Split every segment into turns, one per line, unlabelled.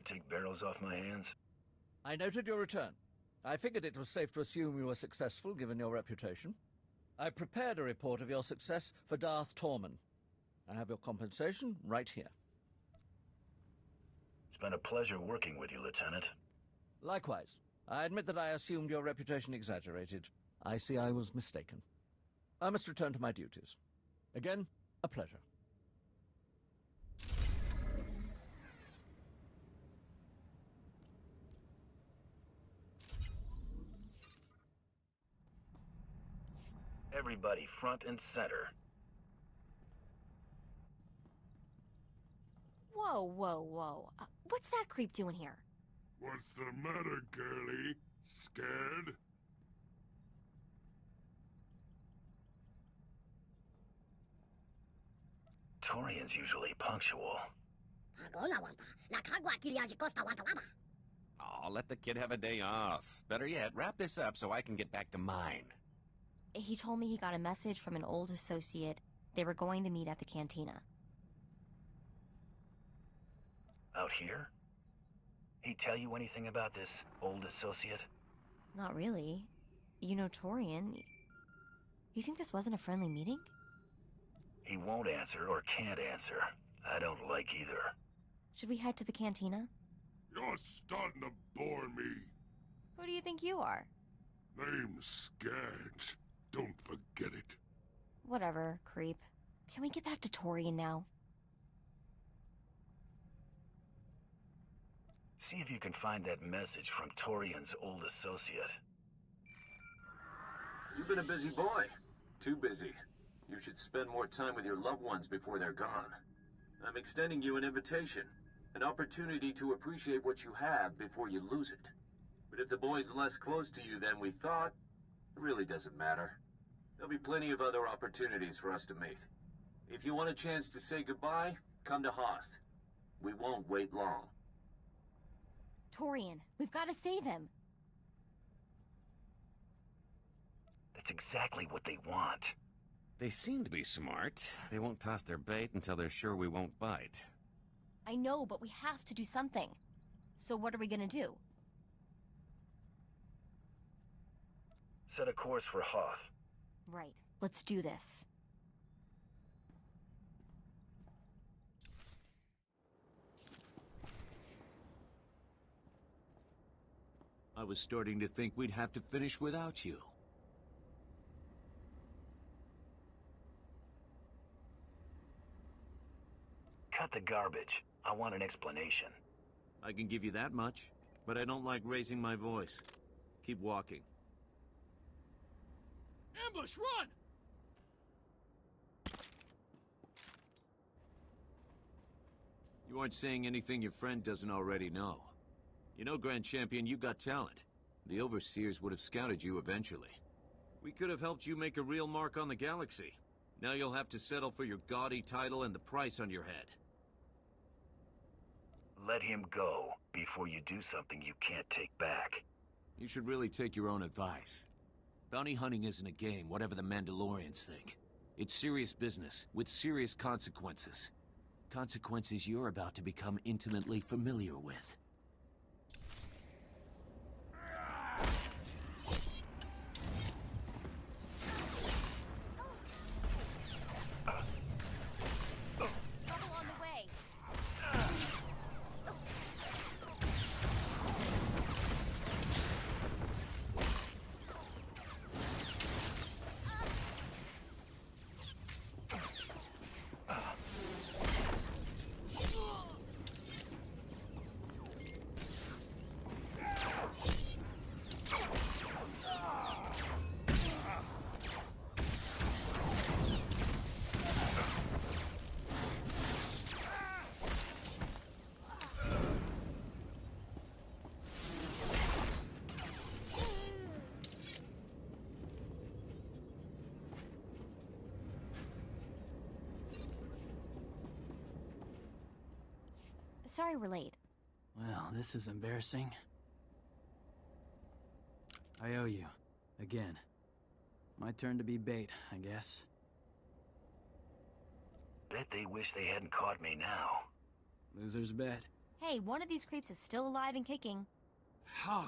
take barrels off my hands?
I noted your return. I figured it was safe to assume you were successful, given your reputation. I prepared a report of your success for Darth Torman. I have your compensation right here.
It's been a pleasure working with you, Lieutenant.
Likewise. I admit that I assumed your reputation exaggerated. I see I was mistaken. I must return to my duties. Again, a pleasure.
Everybody front and center.
Whoa, whoa, whoa. What's that creep doing here?
What's the matter, girlie? Scared?
Torian's usually punctual.
Oh, let the kid have a day off. Better yet, wrap this up so I can get back to mine.
He told me he got a message from an old associate. They were going to meet at the cantina.
Out here? He tell you anything about this old associate?
Not really. You know Torian. You think this wasn't a friendly meeting?
He won't answer or can't answer. I don't like either.
Should we head to the cantina?
You're starting to bore me.
Who do you think you are?
Name's Skaggs. Don't forget it.
Whatever, creep. Can we get back to Torian now?
See if you can find that message from Torian's old associate.
You've been a busy boy. Too busy. You should spend more time with your loved ones before they're gone. I'm extending you an invitation. An opportunity to appreciate what you have before you lose it. But if the boy's less close to you than we thought, it really doesn't matter. There'll be plenty of other opportunities for us to meet. If you want a chance to say goodbye, come to Hoth. We won't wait long.
Torian, we've got to save him.
That's exactly what they want.
They seem to be smart. They won't toss their bait until they're sure we won't bite.
I know, but we have to do something. So what are we gonna do?
Set a course for Hoth.
Right. Let's do this.
I was starting to think we'd have to finish without you.
Cut the garbage. I want an explanation.
I can give you that much, but I don't like raising my voice. Keep walking.
Ambush, run!
You aren't saying anything your friend doesn't already know. You know, Grand Champion, you got talent. The Overseers would have scouted you eventually. We could have helped you make a real mark on the galaxy. Now you'll have to settle for your gaudy title and the price on your head.
Let him go before you do something you can't take back.
You should really take your own advice. Bounty hunting isn't a game, whatever the Mandalorians think. It's serious business, with serious consequences. Consequences you're about to become intimately familiar with.
Trouble on the way. Sorry we're late.
Well, this is embarrassing. I owe you. Again. My turn to be bait, I guess.
Bet they wish they hadn't caught me now.
Loser's bet.
Hey, one of these creeps is still alive and kicking.
How?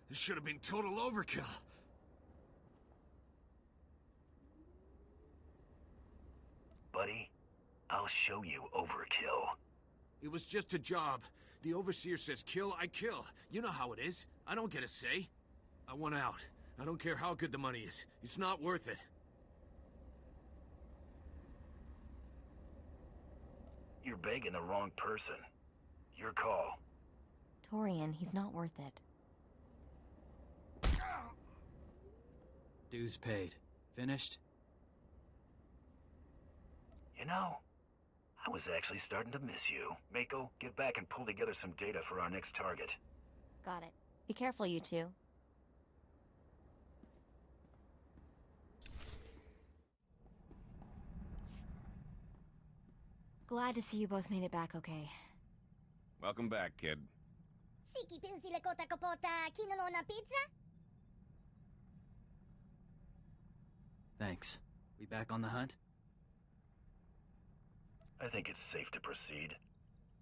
This should have been total overkill.
Buddy, I'll show you overkill.
It was just a job. The Overseer says kill, I kill. You know how it is. I don't get a say. I want out. I don't care how good the money is. It's not worth it.
You're begging the wrong person. Your call.
Torian, he's not worth it.
Dues paid. Finished?
You know, I was actually starting to miss you. Mako, get back and pull together some data for our next target.
Got it. Be careful, you two. Glad to see you both made it back okay.
Welcome back, kid.
Siki pinsi lakota kapota kinalo na pizza?
Thanks. We back on the hunt?
I think it's safe to proceed.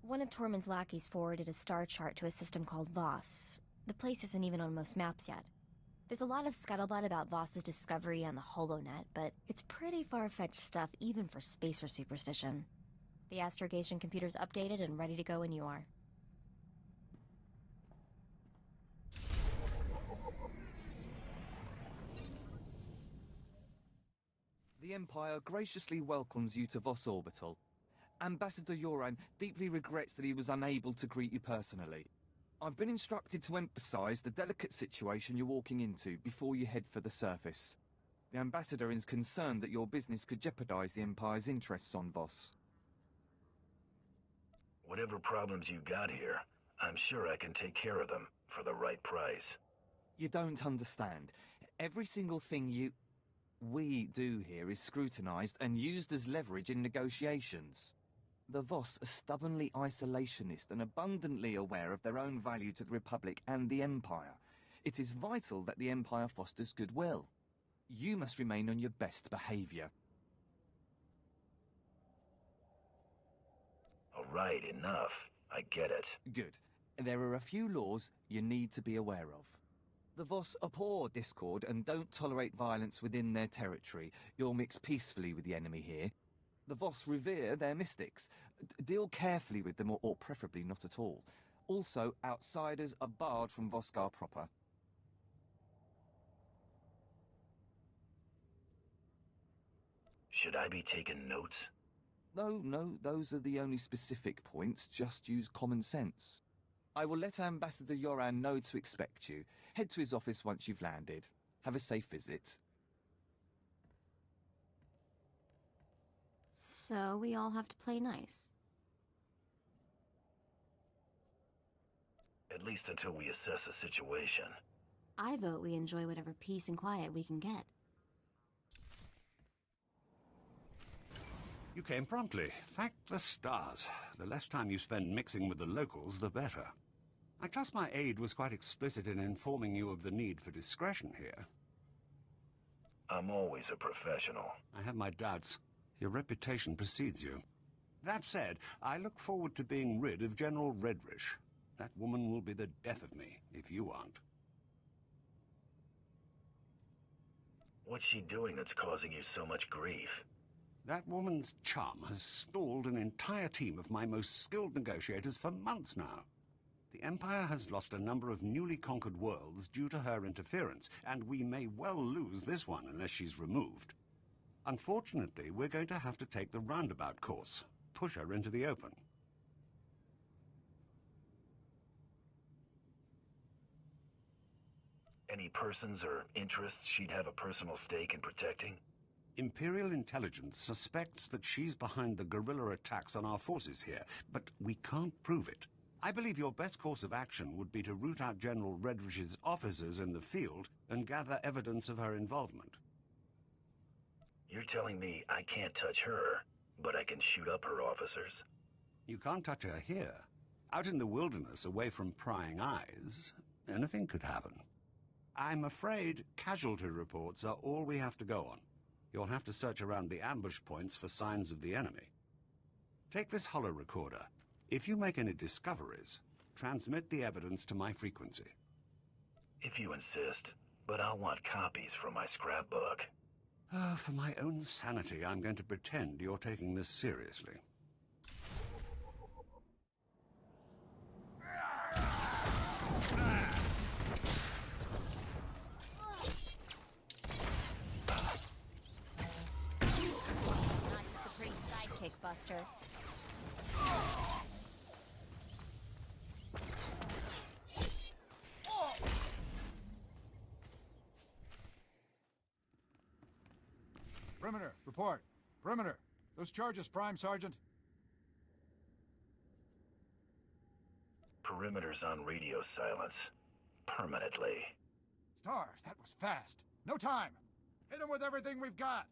One of Tormund's lackeys forwarded a star chart to a system called Voss. The place isn't even on most maps yet. There's a lot of scuttlebutt about Voss's discovery on the HoloNet, but it's pretty far-fetched stuff even for spacer superstition. The astrogation computer's updated and ready to go when you are.
The Empire graciously welcomes you to Voss Orbital. Ambassador Yoran deeply regrets that he was unable to greet you personally. I've been instructed to emphasize the delicate situation you're walking into before you head for the surface. The Ambassador is concerned that your business could jeopardize the Empire's interests on Voss.
Whatever problems you got here, I'm sure I can take care of them for the right price.
You don't understand. Every single thing we do here is scrutinized and used as leverage in negotiations. The Voss are stubbornly isolationist and abundantly aware of their own value to the Republic and the Empire. It is vital that the Empire fosters goodwill. You must remain on your best behavior.
All right, enough. I get it.
Good. There are a few laws you need to be aware of. The Voss abhor discord and don't tolerate violence within their territory. You'll mix peacefully with the enemy here. The Voss revere their mystics. Deal carefully with them, or preferably not at all. Also, outsiders are barred from Voskar proper.
Should I be taking notes?
No, those are the only specific points. Just use common sense. I will let Ambassador Yoran know to expect you. Head to his office once you've landed. Have a safe visit.
So we all have to play nice.
At least until we assess the situation.
I vote we enjoy whatever peace and quiet we can get.
You came promptly. Thank the stars. The less time you spend mixing with the locals, the better. I trust my aide was quite explicit in informing you of the need for discretion here.
I'm always a professional.
I have my doubts. Your reputation precedes you. That said, I look forward to being rid of General Redrish. That woman will be the death of me, if you aren't.
What's she doing that's causing you so much grief?
That woman's charm has stalled an entire team of my most skilled negotiators for months now. The Empire has lost a number of newly conquered worlds due to her interference, and we may well lose this one unless she's removed. Unfortunately, we're going to have to take the roundabout course, push her into the open.
Any persons or interests she'd have a personal stake in protecting?
Imperial intelligence suspects that she's behind the guerrilla attacks on our forces here, but we can't prove it. I believe your best course of action would be to root out General Redrish's officers in the field and gather evidence of her involvement.
You're telling me I can't touch her, but I can shoot up her officers?
You can't touch her here. Out in the wilderness, away from prying eyes, anything could happen. I'm afraid casualty reports are all we have to go on. You'll have to search around the ambush points for signs of the enemy. Take this holo recorder. If you make any discoveries, transmit the evidence to my frequency.
If you insist, but I'll want copies from my scrapbook.
For my own sanity, I'm going to pretend you're taking this seriously.
Not just the pretty sidekick, Buster.
Perimeter, report. Perimeter. Those charges, Prime Sergeant.
Perimeter's on radio silence. Permanently.
Stars, that was fast. No time. Hit them with everything we've got.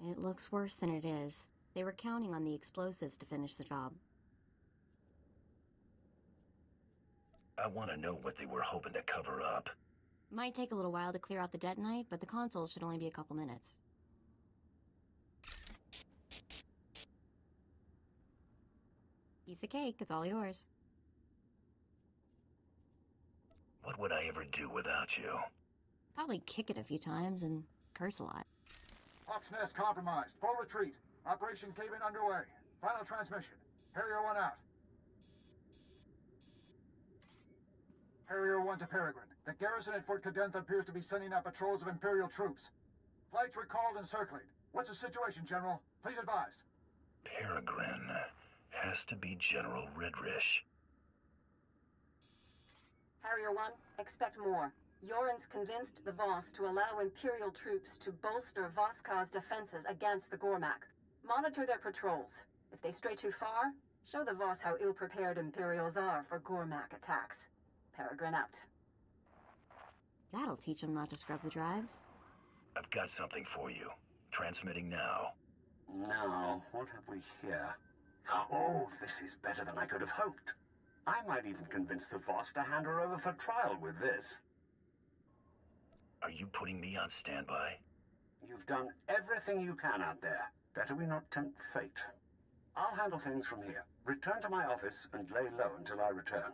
It looks worse than it is. They were counting on the explosives to finish the job.
I want to know what they were hoping to cover up.
Might take a little while to clear out the detonite, but the console should only be a couple minutes. Piece of cake, it's all yours.
What would I ever do without you?
Probably kick it a few times and curse a lot.
Hawk's Nest compromised. Full retreat. Operation Cave-In underway. Final transmission. Harrier 1 out. Harrier 1 to Peregrine. The garrison at Fort Cadentha appears to be sending out patrols of Imperial troops. Flights recalled and circling. What's the situation, General? Please advise.
Peregrine has to be General Redrish.
Harrier 1, expect more. Yoren's convinced the Voss to allow Imperial troops to bolster Voskar's defenses against the Gormak. Monitor their patrols. If they stray too far, show the Voss how ill-prepared Imperials are for Gormak attacks. Peregrine out.
That'll teach them not to scrub the drives.
I've got something for you. Transmitting now.
Now, what have we here? Oh, this is better than I could have hoped. I might even convince the Voss to hand her over for trial with this.
Are you putting me on standby?
You've done everything you can out there. Better we not tempt fate. I'll handle things from here. Return to my office and lay low until I return.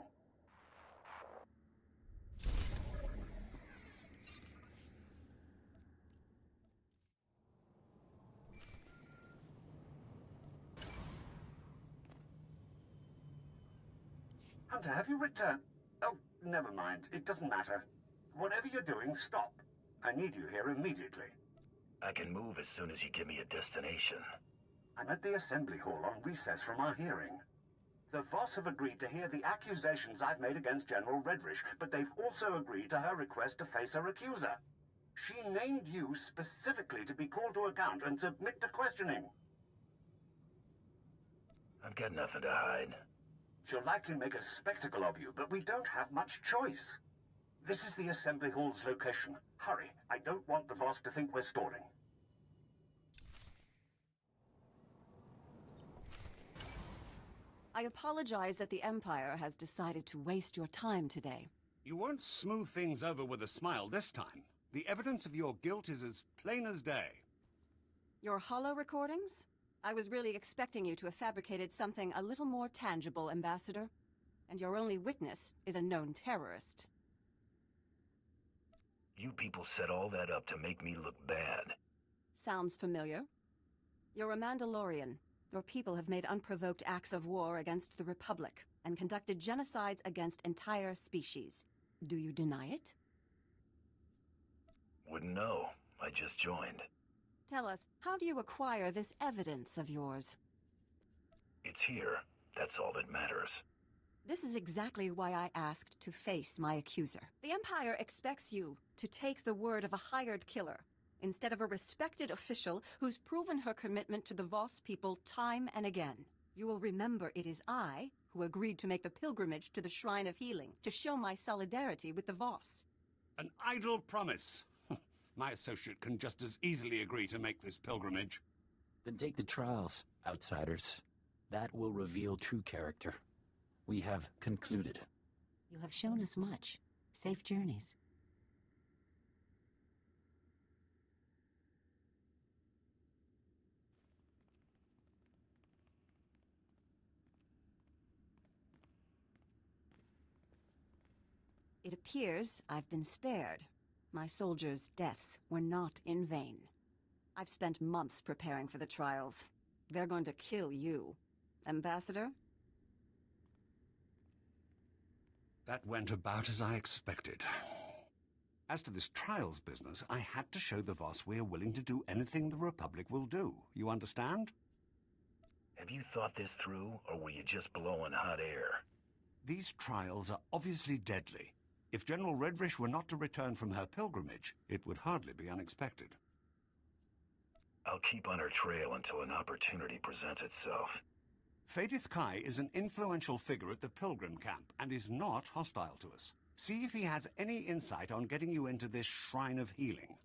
Hunter, have you returned? Oh, never mind. It doesn't matter. Whatever you're doing, stop. I need you here immediately.
I can move as soon as you give me a destination.
I'm at the Assembly Hall on recess from our hearing. The Voss have agreed to hear the accusations I've made against General Redrish, but they've also agreed to her request to face her accuser. She named you specifically to be called to account and submit to questioning.
I've got nothing to hide.
She'll likely make a spectacle of you, but we don't have much choice. This is the Assembly Hall's location. Hurry, I don't want the Voss to think we're stalling.
I apologize that the Empire has decided to waste your time today.
You won't smooth things over with a smile this time. The evidence of your guilt is as plain as day.
Your holo recordings? I was really expecting you to have fabricated something a little more tangible, Ambassador. And your only witness is a known terrorist.
You people set all that up to make me look bad.
Sounds familiar. You're a Mandalorian. Your people have made unprovoked acts of war against the Republic and conducted genocides against entire species. Do you deny it?
Wouldn't know. I just joined.
Tell us, how do you acquire this evidence of yours?
It's here. That's all that matters.
This is exactly why I asked to face my accuser. The Empire expects you to take the word of a hired killer, instead of a respected official who's proven her commitment to the Voss people time and again. You will remember it is I who agreed to make the pilgrimage to the Shrine of Healing to show my solidarity with the Voss.
An idle promise. My associate can just as easily agree to make this pilgrimage.
Then take the trials, outsiders. That will reveal true character. We have concluded.
You have shown us much. Safe journeys.
It appears I've been spared. My soldiers' deaths were not in vain. I've spent months preparing for the trials. They're going to kill you. Ambassador?
That went about as I expected. As to this trials business, I had to show the Voss we're willing to do anything the Republic will do. You understand?
Have you thought this through, or were you just blowing hot air?
These trials are obviously deadly. If General Redrish were not to return from her pilgrimage, it would hardly be unexpected.
I'll keep on her trail until an opportunity presents itself.
Fadith Kai is an influential figure at the Pilgrim camp and is not hostile to us. See if he has any insight on getting you into this Shrine of Healing.